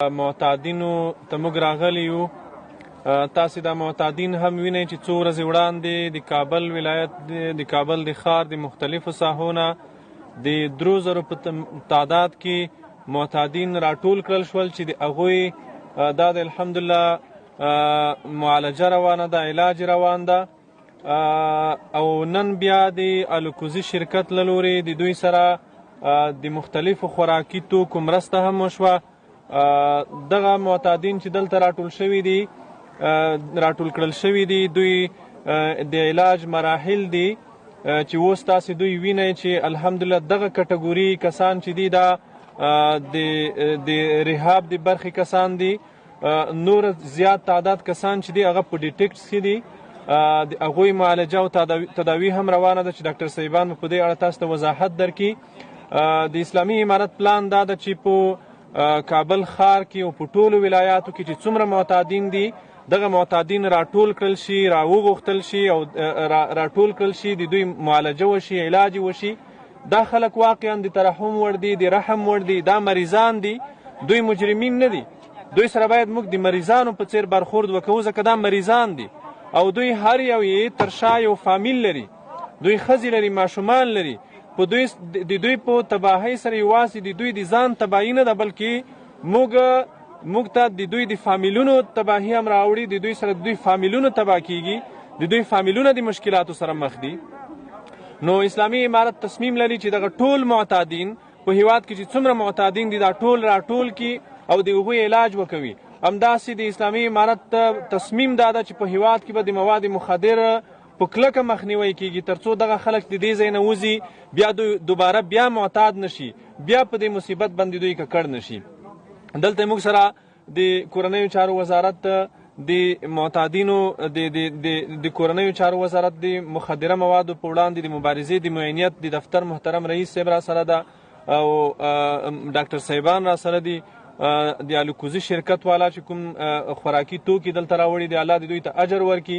معتادینو ته موږ راغلي یو. تاسې دا معتادین هم وینئ چې څو ورځې وړاندې د کابل ولایت د کابل د ښار د مختلفو ساحو نه د 3000 په تعداد کې معتادین راټول کړل شول چې د هغوی دا د الحمدلله معالجه روانه ده، علاج روان ده. او نن بیا د الکوزي شرکت له لورې د دوی سره د مختلفو خوراکي توکو مرسته هم وشوه. دغه معتادین چې دلته راټول کړل شوي دي دوی د علاج مراحل دي چې اوس تاسې دوی وینئ چې الحمدلله دغه کټګوري کسان چې دي دا د ریحاب د برخې کسان دي. نور زیات تعداد کسان چې دي هغه په ډیټیکټس کې دي، د هغوی معالجه او تداوی هم روانه ده چې ډاکټر صاحبان په دې اړه تاسو ته وضاحت درکړي. د اسلامي امارت پلان دا ده چې په کابل ښار کې او په ټولو ولایاتو کې چې څومره معتادین دي دغه معتادین راټول کړل شي، راوغوښتل شي او راټول کړل شي، د دوی معالجه وشي، علاج وشي. دا خلک واقعا د ترحم وړ دي، د رحم وړ دي، دا مریضان دي، دوی مجرمین نه دي. دوی سره باید موږ د مریضانو په څیر برخورد وکړو ځکه دا مریضان دي او دوی هر یو یې تر شا یو فامیل لري، دوی ښځې لري، ماشومان لري. د دوی په تباهۍ سره یوازې د دوی د ځان تباهي نه ده بلکې موږ ته د دوی د فامیلونو تباهي هم راوړي، د دوی سره د دوی فامیلونو تباه کیږي، د دوی فامیلونه د مشکلاتو سره مخ دي. نو اسلامي امارت تصمیم لري چې دغه ټول معتادین په هیواد کې چې څومره معتادین دي دا ټول راټول کی او د هغوی علاج وکوي. همداسې د اسلامي امارت تصمیم دا ده چې په هیواد کې به د مواد مخدره په کلکه مخنیوی کیږي ترڅو دغه خلک د دې ځای نه وځي، بیا دوباره بیا معتاد نشي، بیا په دې مصیبت باندې دوی ککړ نشي. دلته موږ سره د کورنیو چارو وزارت د معتادینو د کورنیو چارو وزارت د مخدره موادو په وړاندې د مبارزې د معینیت د دفتر محترم رئیس صاحب را سره ده او ډاکټر صاحبان را سره دي. د الکوزي شرکت والا چې کوم خوراکي توکي دلته راوړي دي الله د دوی ته اجر ورکړي.